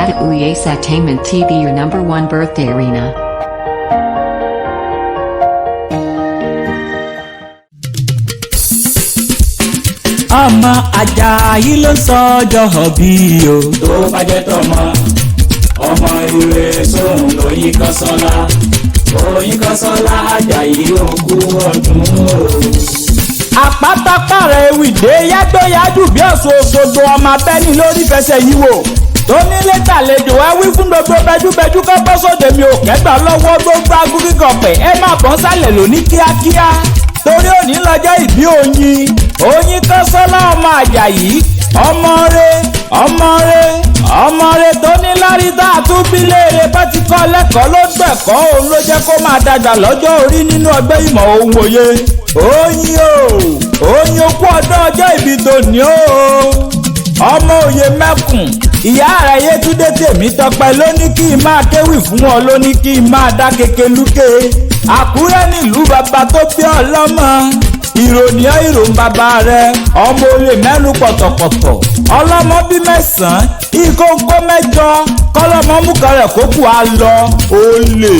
Apata Uyes Attainment TV, your #1 birthday arena. Ọmọ Àjàyí ló sọjọ́ bí o. Tó bá jẹ́ tọmọ ọmọ ire sóhun lóyìn kan sọ́lá oyin kan sọ́lá Àjàyí òkú ọdún o. Àpátápá rẹ̀ ewìdé yágbóyájú bí ọ̀sùn Òṣogbo ọmọ abẹ́ni lórí fẹsẹ̀ yìí wò. Tó nílé tàlejò ẹ wí fún gbogbo bẹjúbẹjú kọ́ bọ́ sóde mi ò kẹ́gbà lọ́wọ́ gbogbo agúrígọ̀pẹ̀ ẹ má bọ́n sálẹ̀ lóní kíákíá. Torí òní lọ́jọ́ ìbí Oyin kan sọ́lá ọmọ Àjàyí ọmọ rẹ̀ tó ní lárí tá a tún bí léèrè bá ti kọ́ lẹ́kọ̀ọ́ ló gbẹ̀kọ́ òun ló jẹ́ kó máa dàgbà lọ́jọ́ orí nínú ọgbẹ́ ìmọ̀ ohun òye. Oyin okú ọdún ọjọ́ ìbí tòní o. Ọmọ òye mẹ́kùn ìyá rẹ̀ Yétúndé Tèmítọ́pẹ́ ló ní kí n máa kéwì fún wọn ló ní kí n máa dá kekelúke. Àkúrẹ́ nílùú bàbá tó bí ọlọ́mọ ìròyìn ìròyìn bàbá rẹ̀ ọmọ olè mẹ́nu pọ̀tọ̀pọ̀tọ̀ ọlọ́mọ bí 9 ìkókó 8 kọ́lọ́mọ múkan rẹ̀ kókù á lọ olè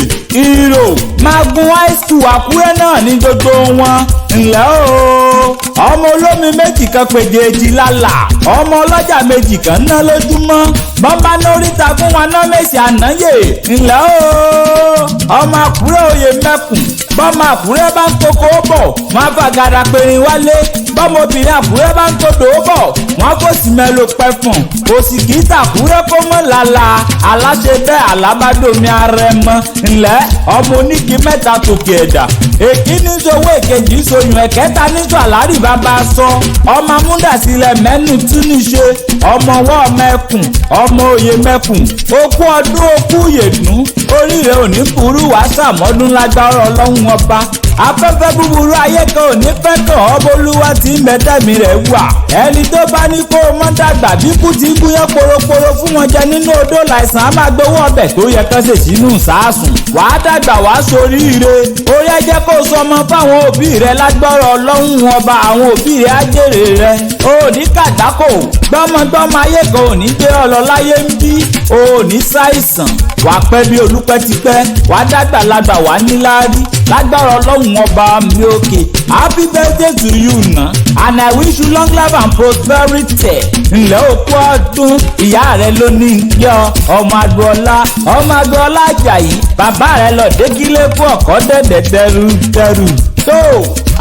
ìrò magun high school Àkúrẹ́ náà ní gbogbo wọn ńlẹ́ o. Ọmọ olómi méjì kan pèjèjì lálà ọmọ ọlọ́jà méjì kan ná lójúmọ́ bọ́mbá nóríta fún wọn náà mèsì ànáyè ńlẹ́ o. Ọmọ Àkúrẹ́ òye mẹ́kùn bọ́mọ Àkúrẹ́ bá ń kókó bọ̀ wọ́n á fàgàdà pèrìn wálé bọ́mọbìnrin Àkúrẹ́ bá ń kódò bọ̀ wọ́n kò sì mẹ́lò pẹ́fọ̀n òsì kì í tàkúrẹ́ kó mọ́ làlà aláṣẹ bẹ́ẹ̀ alábàdómi arẹmọ ńlẹ́ ọmọ onígi 3 tòkè ẹ̀dà èkíní sowó èkejì soyún ẹ̀kẹta níjọ àlárí bàbá sọ ọmọ amúdàsílẹ̀ mẹ́nu tún níṣe ọmọ ọwọ́ mẹ́kùn ọmọ òye mẹ́kùn okú ọdún okú yèdún oríire òní burú wàá sàmọ́dún lágbára Ọlọ́run ọba afẹ́fẹ́ búburú ayé kan ò ní fẹ́ kàn ọ́ bólúwa tí mẹ́tẹ́mi rẹ̀ wà ẹni tó bá ní kó o mọ́ dàgbà bí kú ti gúnyán poroporo fún wọn jẹ nínú odó láìsàn á máa gbowó ọbẹ̀ tó yẹ kán ṣe sínú sàásùn wàá dàgbà wàá soríire orí ẹ jẹ́ kó o sọmọ fáwọn òbí rẹ lágbára Ọlọ́run ọba àwọn òbí rẹ á jèrè rẹ o ò ní kàdákò gbọ́mọgbọ́mọ ayé kan ò ní gbé ọ lọ láyé ń bí o ò ní ṣàìsàn wàá pẹ́ bí olúpẹ́ ti pẹ́ wàá dàgbà lágbà wàá níláárí lágbára Ọlọ́run ọba mi òkè happy birthday to you na and I wish you long life and prosperity ńlẹ́ òkú ọdún ìyá rẹ ló ní yọ ọmọ Agboola Àjàyí bàbá rẹ lọ dégílé fún ọkọ dẹ̀dẹ̀ tẹrù tó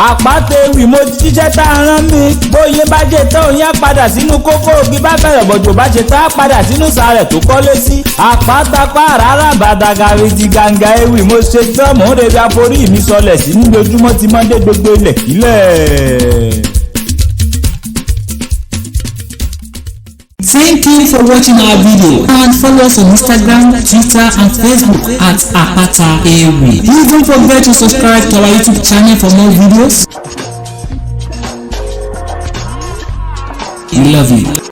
àpáta ewì mo ti jíṣẹ́ tá a rán mi bóyá bá jẹ tán òun yá padà sínú kókó ògì bá bẹ̀rẹ̀ bọ̀jọ̀ bá ṣe tá a padà sínú sàárẹ̀ tó kọ́lé sí àpáta pààrà bàdàgàrì ti gàǹgà ewì mo ṣe tán mò ń rebi àforí mi sọlẹ̀ sí ní ojúmọ́ ti mọ́ndé gbogbo ilẹ̀ kílẹ̀. Thank you for watching our video and follow us on Instagram, Twitter and Facebook at Apata Ewi. Please don't forget to subscribe to our YouTube channel for more videos. We love you.